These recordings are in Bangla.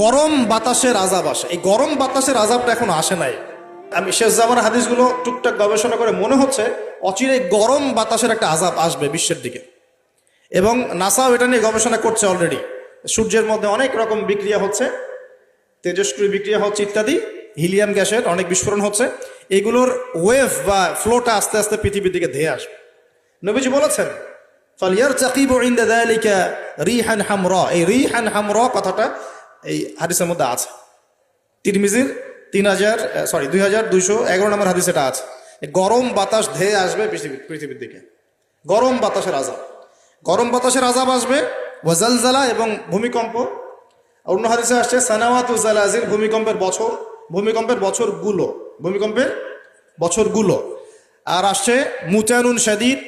গরম বাতাসের আযাব আসে। এই গরম বাতাসের আযাবটা এখন আসে নাই। আমি শেষ জামানার হাদিসগুলো টুকটাক গবেষণা করে মনে হচ্ছে অচিরে গরম বাতাসের একটা আযাব আসবে বিশ্বের দিকে, এবং নাসাও এটা নিয়ে গবেষণা করছে অলরেডি। সূর্যের মধ্যে অনেক রকম বিক্রিয়া হচ্ছে, তেজস্ক্রিয় বিক্রিয়া হচ্ছে ইত্যাদি, হিলিয়াম গ্যাসের অনেক বিস্ফোরণ হচ্ছে। এগুলোর ওয়েভ বা ফ্লোটা আস্তে আস্তে পৃথিবীর দিকে ধেয়ে আসবে। নবীজি বলেছেন ফালইয়ারতাকিবু ইনদা যালিকা রিহান হামরা। এই রিহান হামরা কথাটা এই হাদিসের মধ্যে আছে। তিরমিজির 2211 নম্বর হাদিস এটা আছে। গরম বাতাস ধেয়ে আসবে পৃথিবীর দিকে, গরম বাতাসের আযাব। গরম বাতাসের আযাব আসবে, ওয়াজালজালা এবং ভূমিকম্প। অন্য হাদিসে আসছে সানাওয়াতু জালাজিল, ভূমিকম্পের বছরগুলো। আর আসছে মুতানুন শাদীদ,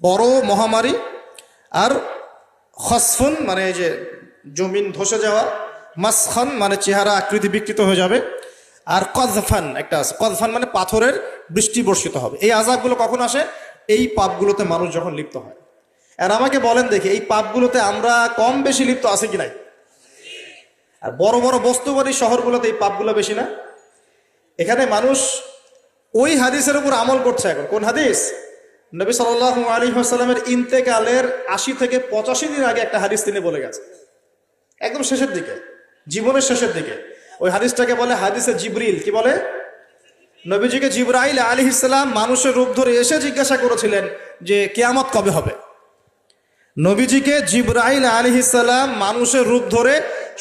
বড় মহামারী। আর খসফুন মানে এই যে জমিন ধসে যাওয়া, মাসখান মানে চেহারা আকৃতি বিকৃত হয়ে যাবে। আর কযফান একটা আছে, কযফান মানে পাথরের বৃষ্টি বর্ষিত হবে। এই আযাবগুলো কখন আসে? এই পাপগুলোতে মানুষ যখন লিপ্ত হয়। আর আমাকে বলেন দেখি, এই পাপগুলোতে আমরা কম বেশি লিপ্ত আছি কি নাই? আর বড় বড় বস্তুবাদী শহরগুলোতে এই পাপগুলো বেশি না? এখানে মানুষ ওই হাদিসের উপর আমল করছে। এখন কোন হাদিস? নবী সাল্লাল্লাহু আলাইহি ওয়াসাল্লামের ইন্তেকালের ৮০ থেকে ৮৫ দিন আগে একটা হাদিস তিনি বলে গেছে, একদম শেষের দিকে, জীবনের শেষের দিকে। ওই হাদিসটাকে বলে হাদিসে জিবরিল। কি বলে? নবীজিকে জিবরাইল আলাইহিস সালাম মানুষের রূপ ধরে এসে জিজ্ঞাসা করেছিলেন যে কিয়ামত কবে হবে। নবীজিকে জিবরাইল আলাইহিস সালাম মানুষের রূপ ধরে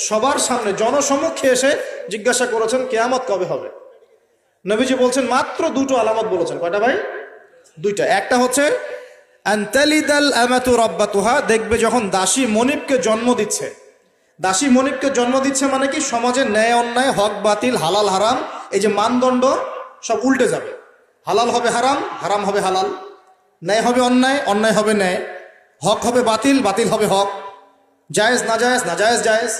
সবার সামনে জনসমক্ষে এসে জিজ্ঞাসা করেছেন কিয়ামত কবে হবে। নবীজি বলছেন মাত্র দুটো আলামত বলেছেন। কয়টা ভাই? দুইটা। একটা হচ্ছে আনতালিদাল আমাতু রাব্বাতুহা, দেখবে যখন দাসী মনিবকে জন্ম দিচ্ছে। দাসী মনিবকে জন্ম দিচ্ছে মানে কি? সমাজের ন্যায় অন্যায়, হক বাতিল, হালাল হারাম, এই যে মানদণ্ড সব উল্টে যাবে। হালাল হবে হারাম, হারাম হবে হালাল, ন্যায় হবে অন্যায়, অন্যায় হবে ন্যায়, হক হবে বাতিল, বাতিল হবে হক, জায়েজ নাজায়েজ, নাজায়েজ জায়েজ।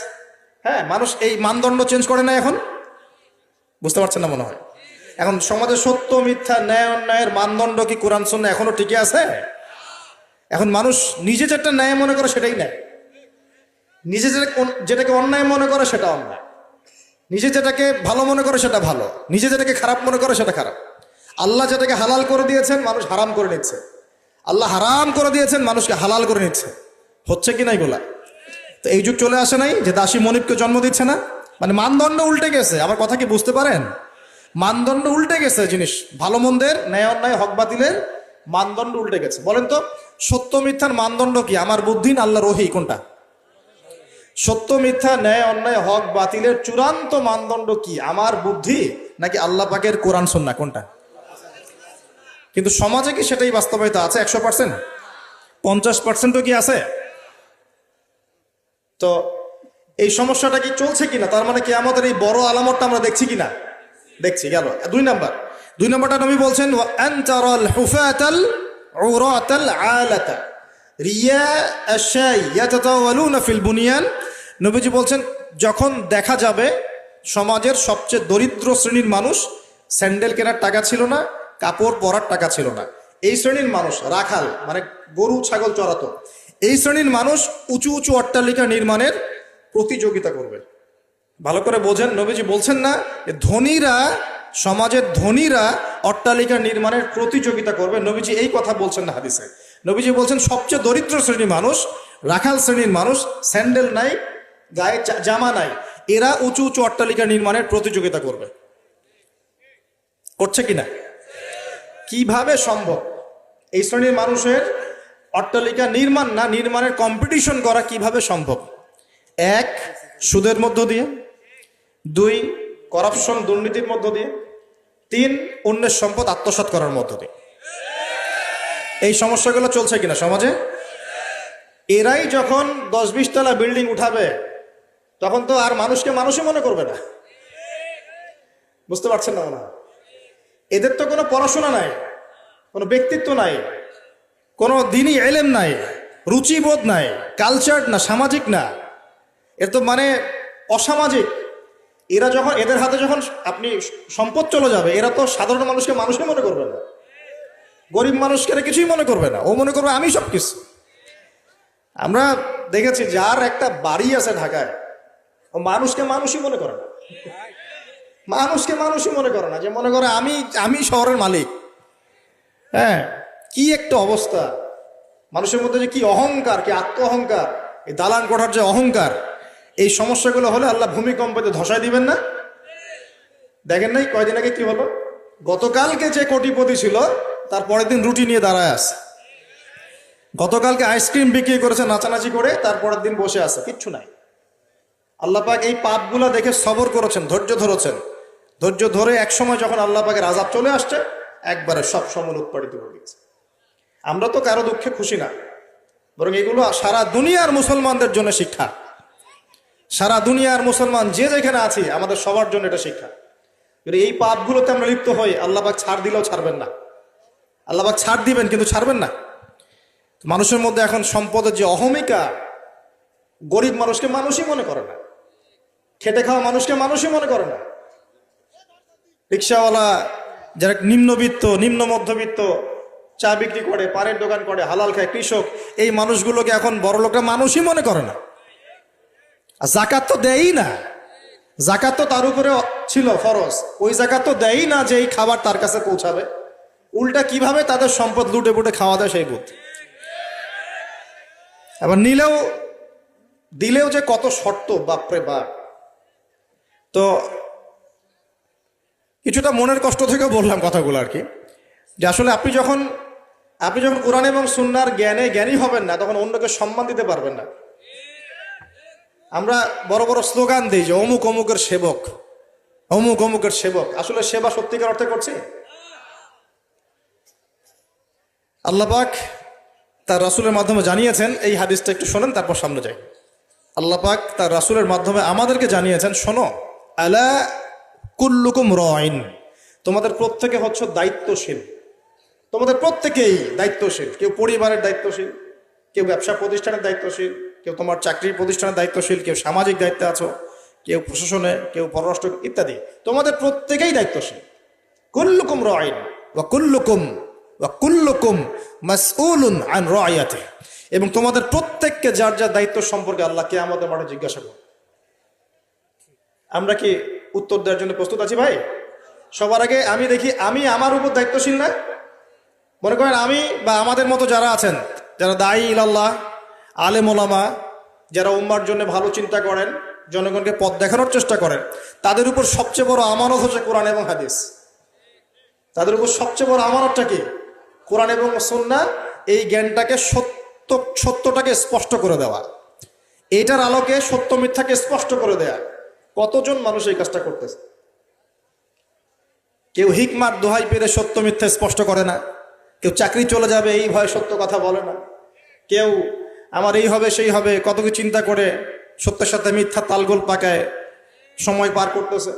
হ্যাঁ, মানুষ এই মানদণ্ড চেঞ্জ করে না এখন। বুঝতে পারছেন না মনে হয়? এখন সমাজে সত্য মিথ্যা, ন্যায় অন্যায়ের মানদণ্ড কি কোরআন সুন্নাহ এখনো টিকে আছে? এখন মানুষ নিজে যেটা ন্যায় মনে করে সেটাই ন্যায়, নিজে যেটাকে অন্যায় মনে করে সেটা অন্যায়, নিজে যেটাকে ভালো মনে করে সেটা ভালো, নিজে যেটাকে খারাপ মনে করে সেটা খারাপ। আল্লাহ যেটাকে হালাল করে দিয়েছেন মানুষ হারাম করে নিচ্ছে, আল্লাহ হারাম করে দিয়েছেন মানুষকে হালাল করে নিচ্ছে। হচ্ছে কি না এগুলা? তো এই যুগ চলে আসে নাই যে দাসী মনিবকে জন্ম দিচ্ছে না? মানে মানদণ্ড উল্টে গেছে। আমার কথা কি বুঝতে পারেন? মানদণ্ড উল্টে গেছে। জিনিস ভালো মন্দের, ন্যায় অন্যায়, হক বাতিলের মানদণ্ড উল্টে গেছে। বলেন তো সত্য মিথ্যার মানদণ্ড কি? আমার বুদ্ধি না আল্লাহর ওহী? কোনটা? সত্য মিথ্যা, ন্যায় অন্যায়, হক বাতিলের চূড়ান্ত মানদণ্ড কি? আমার বুদ্ধি নাকি আল্লাহ পাকের কোরআন সুন্নাহ? কোনটা? কিন্তু সমাজে কি সেটাই বাস্তবায়িত আছে 100%? 50%ও কি আছে? তো এই সমস্যাটা কি চলছে কিনা? তার মানে কি আমাদের এই বড় আলামতটা আমরা দেখছি কিনা? দেখছি। গেল দুই নম্বরটা। নবী বলছেন ওয়া আনতারাল হুফাতাল উরাতাল আলাতা রিয়া আশাই ইয়াতাতাওয়ালুনা ফিল বুনিয়ান। নবীজি বলছেন যখন দেখা যাবে সমাজের সবচেয়ে দরিদ্র শ্রেণীর মানুষ, স্যান্ডেল কেনার টাকা ছিল না, কাপড় পরার টাকা ছিল না, এই শ্রেণীর মানুষ, রাখাল মানে গরু ছাগল চড়াতো, এই শ্রেণীর মানুষ উঁচু উঁচু অট্টালিকা নির্মাণের প্রতিযোগিতা করবে। ভালো করে বোঝেন, নবীজি বলছেন না ধনীরা, সমাজের ধনীরা অট্টালিকা নির্মাণের প্রতিযোগিতা করবে। নবীজি এই কথা বলছেন না হাদিসে। নবীজি বলছেন সবচেয়ে দরিদ্র শ্রেণীর মানুষ, রাখাল শ্রেণীর মানুষ, স্যান্ডেল নাই, গায়ে জামা নাই, এরা উঁচু উঁচু অট্টালিকা নির্মাণের প্রতিযোগিতা করবে। করছে কিনা? কিভাবে সম্ভব এই শ্রেণীর মানুষের অট্টালিকা নির্মাণ না নির্মাণের কম্পিটিশন করা? কিভাবে সম্ভব? 1, সুদের মধ্য দিয়ে, 2, করাপশন দুর্নীতির মধ্য দিয়ে, 3, অন্যের সম্পদ আত্মসাৎ করার মধ্য দিয়ে। এই সমস্যাগুলো চলছে কিনা সমাজে? এরাই যখন 10-20 তলা বিল্ডিং উঠাবে তখন তো আর মানুষকে মানুষই মনে করবে না। বুঝতে পারছেন না মনে হয়? এদের তো কোনো পড়াশোনা নাই, কোনো ব্যক্তিত্ব নাই, কোনো দিনই এলেম নাই, রুচিবোধ নাই, কালচার না, সামাজিক না, এর তো মানে অসামাজিক। এরা যখন, এদের হাতে যখন আপনি সম্পদ চলে যাবে, এরা তো সাধারণ মানুষকে মানুষই মনে করবে না, গরিব মানুষকে কিছুই মনে করবে না, ও মনে করবে আমি সব কিছু। আমরা দেখেছি যার একটা বাড়ি আছে ঢাকায়, ও মানুষকে মানুষই মনে করে না, মানুষকে মানুষই মনে করে না, যে মনে করে আমি আমি শহরের মালিক। হ্যাঁ, কি একটা অবস্থা মানুষের মধ্যে, যে কি অহংকার, কি আত্ম অহংকার, এই দালান কোঠার যে অহংকার, এই সমস্যাগুলো হলে আল্লাহ ভূমিকম্পতে ধসায় দিবেন না? দেখেন নাই কয়দিন আগে কি হলো? গতকালকে যে কোটিপতি ছিল তার পরের দিন রুটি নিয়ে দাঁড়ায় আছে। গতকালকে আইসক্রিম বিক্রি করেছে নাচানাচি করে, তারপরের দিন বসে আছে, কিচ্ছু নাই। আল্লাহ পাক এই পাপগুলা দেখে সবর করেছেন, ধৈর্য ধরেছেন। ধৈর্য ধরে এক সময় যখন আল্লাহ পাকের আযাব চলে আসছে, একবারে সব সমল উৎপাদিত হয়ে গেছে। আমরা তো কারো দুঃখে খুশি না, বরং এগুলো সারা দুনিয়ার মুসলমানদের জন্য শিক্ষা। সারা দুনিয়ার মুসলমান যে যেখানে আছি, আমাদের সবার জন্য এটা শিক্ষা। যদি এই পাপগুলোতে আমরা লিপ্ত হই, আল্লাহ পাক ছাড় দিলেও ছাড়বেন না। আল্লাহ পাক ছাড় দিবেন কিন্তু ছাড়বেন না। মানুষের মধ্যে এখন সম্পদের যে অহমিকা, গরিব মানুষকে মানুষই মনে করে না, খেটে খাওয়া মানুষকে মানুষই মনে করে না। রিক্সাওয়ালা, যারা নিম্নবিত্ত, নিম্ন মধ্যবিত্ত, চা বিক্রি করে, পানের দোকান করে, হালাল খায়, কৃষক, এই মানুষগুলোকে এখন বড় লোকরা মানুষই মনে করে না। আর জাকাত তো দেয়ই না, জাকাত তো তার উপরে ছিল ফরজ, ওই জাকাত তো দেয়ই না যে এই খাবার তার কাছে পৌঁছাবে। উল্টা কিভাবে তাদের সম্পদ লুটে পুটে খাওয়া দেয় সেই বুদ্ধি। আবার দিলেও যে কত শর্ত, বাপরে বাপ। তো কিছুটা মনের কষ্ট থেকে বললাম কথাগুলো আর কি, যে আসলে আপনি যখন কোরআন এবং সুন্নাহর জ্ঞানী হবেন না, তখন অন্যকে সম্মান দিতে পারবেন না। আমরা বড় বড় স্লোগান দিই যে অমুক অমুকের সেবক, অমুক অমুকের সেবক। আসলে সেবা সত্যিকার অর্থে করছে? আল্লাহ পাক তার রাসূলের মাধ্যমে জানিয়েছেন, এই হাদিসটা একটু শোনেন তারপর সামনে যাই। আল্লাহ পাক তার রাসূলের মাধ্যমে আমাদেরকে জানিয়েছেন, শোনো, আলা কুল্লুকুম রাইন, তোমাদের প্রত্যেকে হচ্ছে দায়িত্বশীল। তোমাদের প্রত্যেকেই দায়িত্বশীল। কেউ পরিবারের দায়িত্বশীল, কেউ ব্যবসা প্রতিষ্ঠানের দায়িত্বশীল, কেউ তোমার চাকরির প্রতিষ্ঠানের দায়িত্বশীল, কেউ সামাজিক দায়িত্বে আছো, কেউ প্রশাসনে, কেউ পররাষ্ট্র ইত্যাদি। তোমাদের প্রত্যেকেই দায়িত্বশীল। কুল্লুকুম রাইন ওয়া কুল্লুকুম মাসউলুন আন রাইয়াতিহি, এবং তোমাদের প্রত্যেককে যার যার দায়িত্ব সম্পর্কে আল্লাহ কিয়ামতের মাঠে জিজ্ঞাসা করবে। আমরা কি উত্তর দেওয়ার জন্য প্রস্তুত আছি ভাই? সবার আগে আমি দেখি, আমি আমার উপর দায়িত্বশীল না? মনে করেন আমি বা আমাদের মতো যারা আছেন, যারা দায়ী ইলাল্লাহ, আলেম ওলামা, যারা উম্মার জন্য ভালো চিন্তা করেন, জনগণকে পথ দেখানোর চেষ্টা করেন, তাদের উপর সবচেয়ে বড় আমানত হচ্ছে কোরআন এবং হাদিস। তাদের উপর সবচেয়ে বড় আমানতটা কি? কোরআন এবং সুন্নাহ, এই জ্ঞানটাকে সত্যটাকে স্পষ্ট করে দেওয়া, এইটার আলোকে সত্য মিথ্যাকে স্পষ্ট করে দেয়া। কতজন মানুষ এই কাজটা করতেছে? কেউ হিকমার দোহাই পেরে সত্য মিথ্যা স্পষ্ট করে না, কেউ চাকরি চলে যাবে এই ভয়ে সত্য কথা বলে না, কেউ আমার এই হবে সেই হবে কত কিছু চিন্তা করে সত্যের সাথে মিথ্যা তালগোল পাকায় সময় পার করতেছে।